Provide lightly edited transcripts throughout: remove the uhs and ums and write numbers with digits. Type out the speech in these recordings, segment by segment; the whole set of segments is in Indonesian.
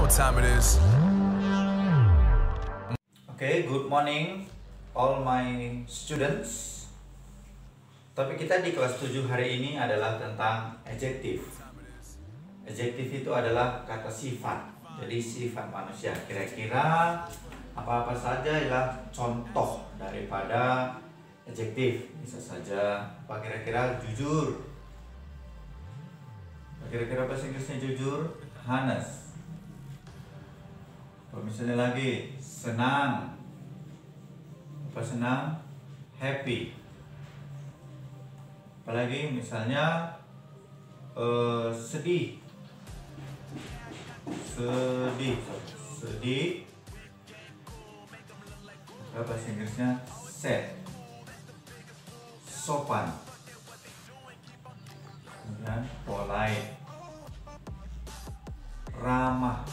what time it is. Okay, good morning all my students. Topik kita di kelas 7 hari ini adalah tentang adjektif. Adjektif itu adalah kata sifat. Jadi sifat manusia. Kira-kira apa-apa saja ialah contoh daripada adjektif. Bisa saja apa kira-kira jujur. Kira-kira bahasa Inggrisnya jujur, honest. Kalau misalnya lagi senang, apa senang? Happy. Apalagi misalnya sedih, apa bahasa Inggrisnya sad. Sopan, kemudian polite, ramah,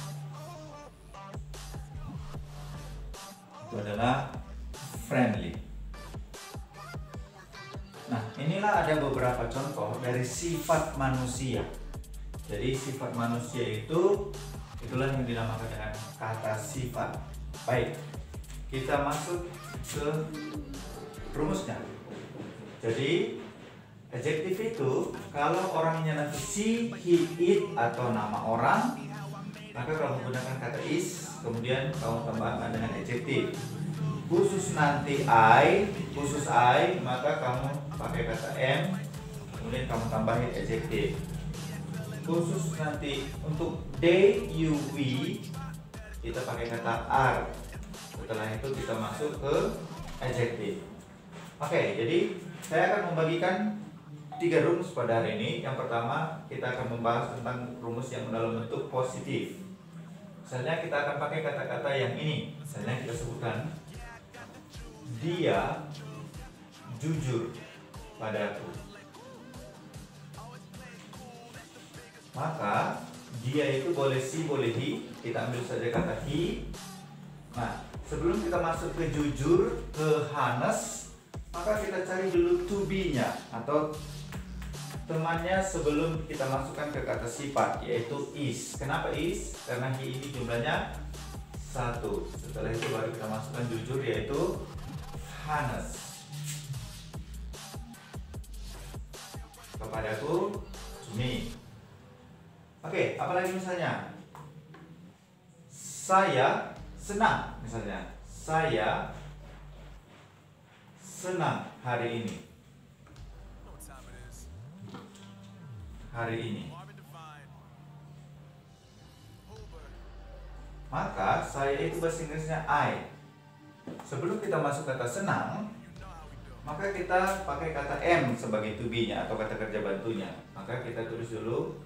itu adalah friendly. Nah, inilah ada beberapa contoh dari sifat manusia. Jadi sifat manusia itulah yang dinamakan dengan kata sifat. Baik, kita masuk ke rumusnya. Jadi adjektif itu kalau orangnya nanti she, he, it atau nama orang, maka kamu gunakan kata is, kemudian kamu tambahkan dengan adjektif. Khusus nanti khusus I, maka kamu pakai kata am, kemudian kamu tambahin adjektif. Khusus nanti untuk they, you, we, kita pakai kata are. Setelah itu kita masuk ke adjektif. Oke, jadi saya akan membagikan 3 rumus pada hari ini. Yang pertama, kita akan membahas tentang rumus yang dalam bentuk positif. Misalnya kita akan pakai kata-kata yang ini. Misalnya kita sebutkan dia jujur padaku. Maka dia itu boleh she, boleh he. Kita ambil saja kata he. Nah, sebelum kita masuk ke jujur, ke honest, maka kita cari dulu to be-nya atau temannya sebelum kita masukkan ke kata sifat, yaitu is. Kenapa is? Karena he ini jumlahnya 1. Setelah itu baru kita masukkan jujur, yaitu honest. Kepadaku, to me. Oke, apalagi misalnya saya senang, misalnya saya senang hari ini. Maka saya itu bahasa Inggrisnya I. Sebelum kita masuk kata senang, maka kita pakai kata am sebagai to be-nya atau kata kerja bantunya. Maka kita tulis dulu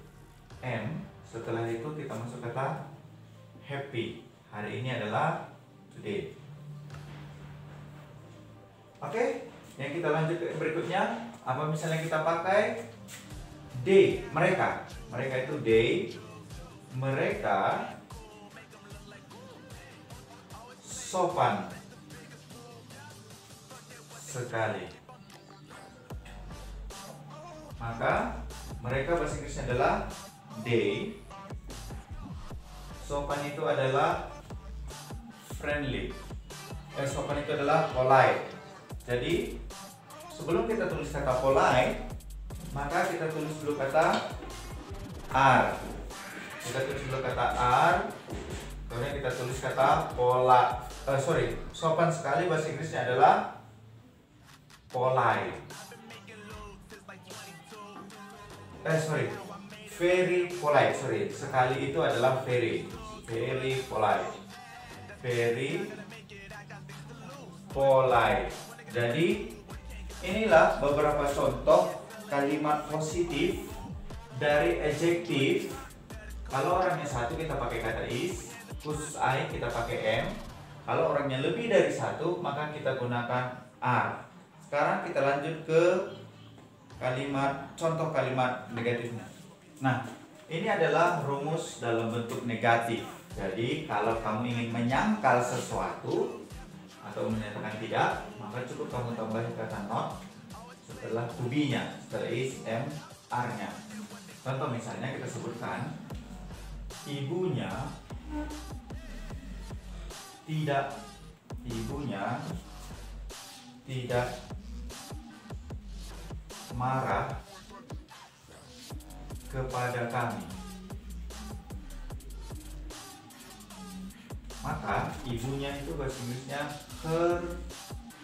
am. Setelah itu kita masuk kata happy. Hari ini adalah today. Oke, yang kita lanjut ke berikutnya. Apa misalnya kita pakai they, mereka. Mereka itu they. Mereka sopan sekali. Maka mereka bahasa Inggrisnya adalah they. Sopan itu adalah friendly. Sopan itu adalah polite. Jadi sebelum kita tulis kata polite, maka kita tulis dulu kata are. Kita tulis dulu kata are. Kemudian kita tulis kata sopan sekali bahasa Inggrisnya adalah polite. Very polite. Sekali itu adalah very polite. Very polite. Jadi inilah beberapa contoh kalimat positif dari adjektif. Kalau orangnya 1 kita pakai kata is, khusus I kita pakai am. Kalau orangnya lebih dari 1 maka kita gunakan are. Sekarang kita lanjut ke contoh kalimat negatifnya. Nah, ini adalah rumus dalam bentuk negatif. Jadi kalau kamu ingin menyangkal sesuatu atau menyatakan tidak, maka cukup kamu tambahin kata not setelah to be-nya, setelah is, am, are-nya. Contoh misalnya kita sebutkan ibunya tidak, ibunya tidak marah kepada kami. Maka ibunya itu bahasa Inggrisnya her,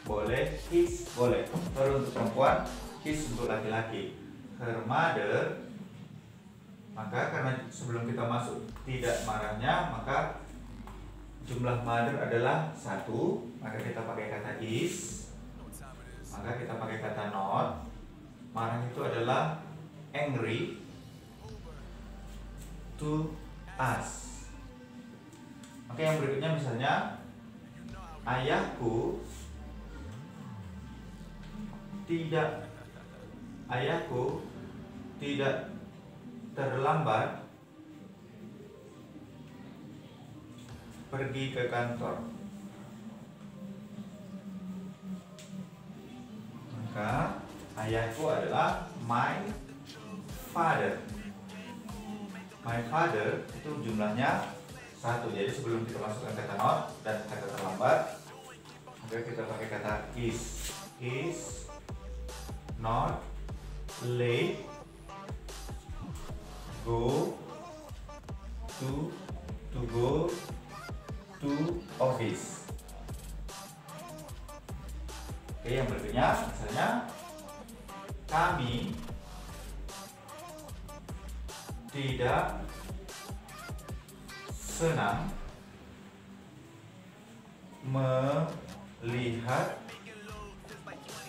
boleh, his boleh. Her untuk perempuan, his untuk laki-laki. Her mother, maka karena sebelum kita masuk tidak marahnya, maka jumlah mother adalah 1, maka kita pakai kata is. Maka kita pakai kata not. Marah itu adalah angry to us. Oke, yang berikutnya misalnya ayahku tidak terlambat pergi ke kantor. Maka ayahku adalah my father. My father itu jumlahnya 1. Jadi sebelum kita masukkan kata not dan kata terlambat, maka kita pakai kata is. Is not late go to go to office. Oke, yang berikutnya misalnya kami tidak senang melihat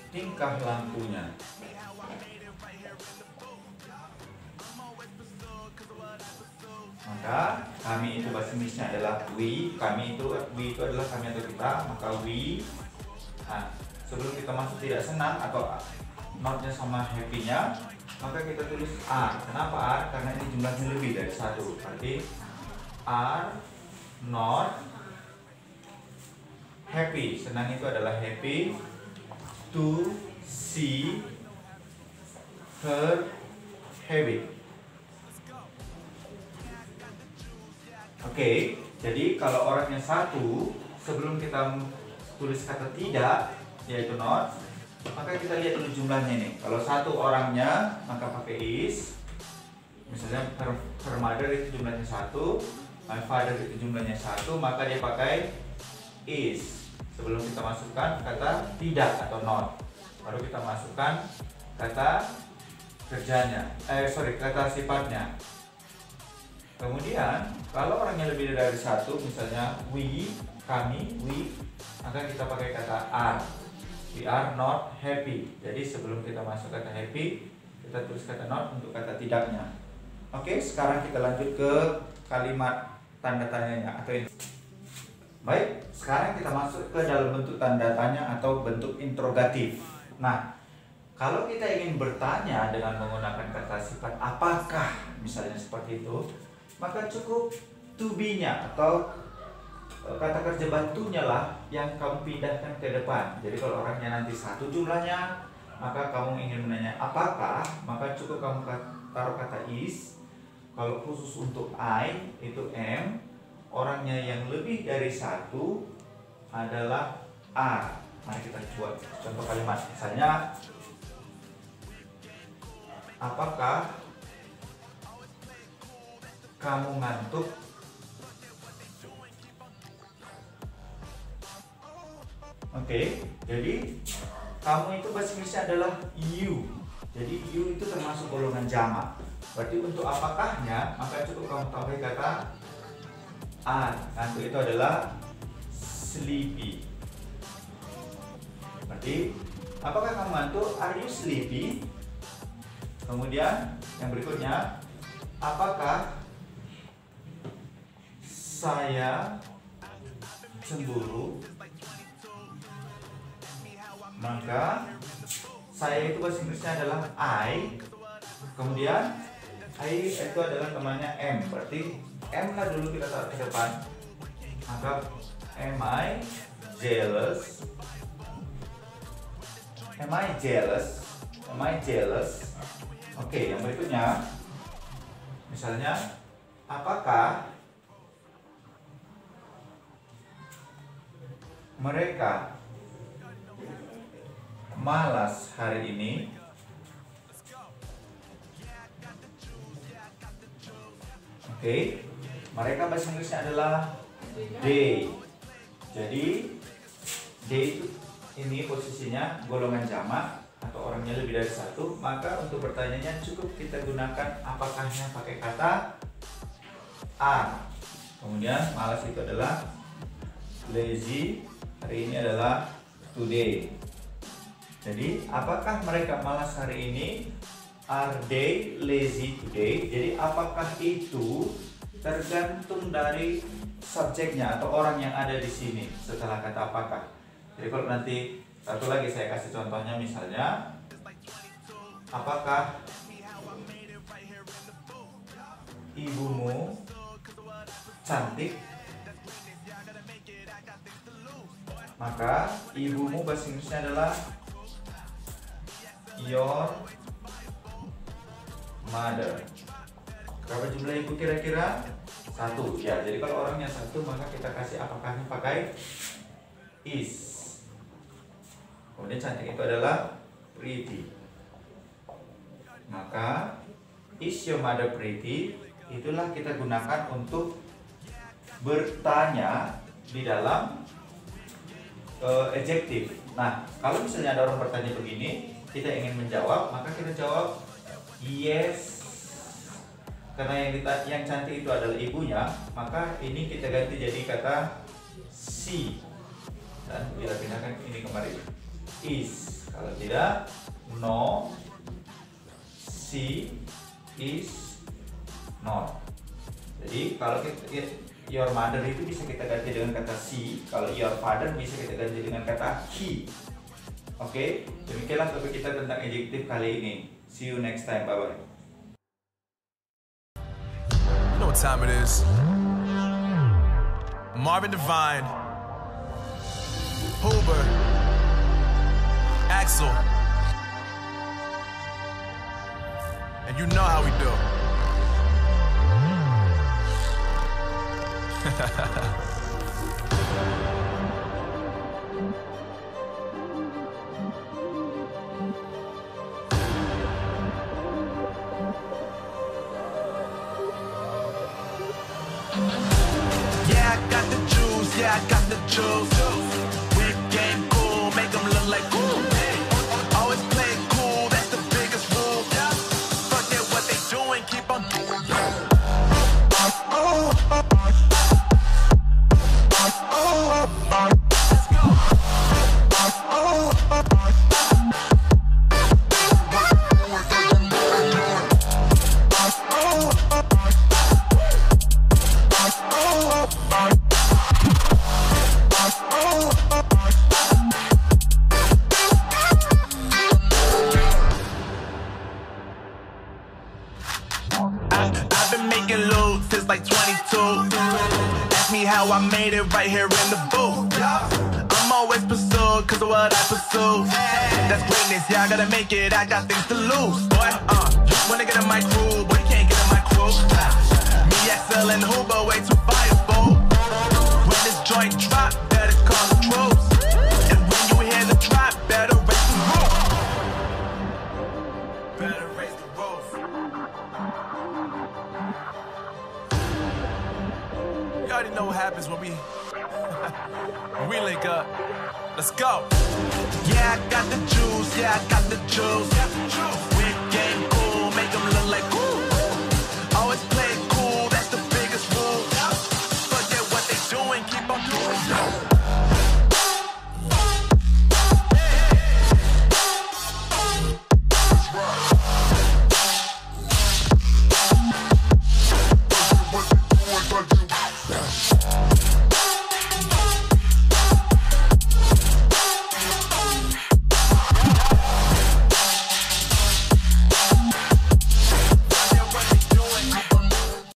tingkah lampunya. Maka kami itu bahasa Inggrisnya adalah we. We itu adalah kami atau kita. Maka we. Nah, sebelum kita masuk tidak senang atau notnya sama happy-nya, maka kita tulis are. Kenapa are? Karena ini jumlahnya lebih dari 1. Berarti are not happy. Senang itu adalah happy to see her happy. Oke, jadi kalau orangnya 1, sebelum kita tulis kata tidak, yaitu not, maka kita lihat dulu jumlahnya nih. Kalau 1 orangnya, maka pakai is. Misalnya her mother itu jumlahnya 1, my father itu jumlahnya 1, maka dia pakai is. Sebelum kita masukkan kata tidak atau not, baru kita masukkan kata kerjanya, kata sifatnya. Kemudian kalau orangnya lebih dari 1, misalnya we, kami, we, maka kita pakai kata are. We are not happy. Jadi sebelum kita masuk kata happy, kita tulis kata not untuk kata tidaknya. Oke, sekarang kita lanjut ke kalimat tanda tanyanya atau ini. Baik, sekarang kita masuk ke dalam bentuk tanda tanya atau bentuk interrogatif. Nah, kalau kita ingin bertanya dengan menggunakan kata sifat apakah, misalnya seperti itu, maka cukup to be-nya atau kata kerja bantunya lah yang kamu pindahkan ke depan. Jadi kalau orangnya nanti 1 jumlahnya, maka kamu ingin menanya apakah, maka cukup kamu taruh kata is. Kalau khusus untuk I itu am. Orangnya yang lebih dari 1 adalah are. Mari kita buat contoh kalimat. Misalnya, apakah kamu ngantuk? Oke, jadi kamu itu bahasa Inggrisnya adalah you. Jadi you itu termasuk golongan jamak. Berarti untuk apakahnya, maka cukup kamu tambah kata are. Ngantuk itu adalah sleepy. Berarti apakah kamu ngantuk? Are you sleepy? Kemudian yang berikutnya, apakah saya cemburu? Maka saya itu bahasa Inggrisnya adalah I. Kemudian I itu adalah temannya M. Berarti M lah dulu kita taruh ke depan. Maka am I jealous? Am I jealous? Am I jealous? Oke, yang berikutnya, misalnya apakah mereka malas hari ini, oke, mereka bahasa Inggrisnya adalah they. Jadi they itu ini posisinya golongan jamak atau orangnya lebih dari satu, maka untuk bertanyanya cukup kita gunakan apakahnya pakai kata are. Kemudian malas itu adalah lazy, hari ini adalah today. Jadi apakah mereka malas hari ini? Are they lazy today? Jadi apakah itu tergantung dari subjeknya atau orang yang ada di sini setelah kata apakah. Jadi kalau nanti satu lagi saya kasih contohnya, misalnya apakah ibumu cantik? Maka ibumu bahasa Inggrisnya adalah your mother. Berapa jumlah ibu kira-kira? 1. Ya, jadi kalau orangnya 1 maka kita kasih apakahnya pakai is. Kemudian cantik itu adalah pretty. Maka is your mother pretty itulah kita gunakan untuk bertanya di dalam adjektif. Nah, kalau misalnya ada orang bertanya begini, kita ingin menjawab, maka kita jawab yes. Karena yang cantik itu adalah ibunya, maka ini kita ganti jadi kata she. Dan kita pindahkan ini kembali is. Kalau tidak, no, she is not. Jadi kalau your mother itu bisa kita ganti dengan kata she. Kalau your father bisa kita ganti dengan kata he. Oke, demikianlah topik kita tentang adjektif kali ini. See you next time. Bye bye. You know what time it is? Marvin Devine, Huber, Axel, and you know how we do. Yeah, I got the juice, yeah, I got the juice. Whip game cool, make them look like cool. Always play it cool, that's the biggest rule. Forget what they doing, keep on doing. I've been making loot since like 22. Ask me how I made it right here in the booth. I'm always pursued cause of what I pursue. That's greatness, yeah, I gotta make it, I got things to lose. Boy, just wanna get in my crew, boy, you can't get in my crew. Me, Axel, and Huber, way too fireball. When this joint drop, better call the troops. And when you hear the drop, better raise the roof. Better raise the roof. You already know what happens when we link up. Let's go. Yeah, I got the juice. Yeah, I got the juice.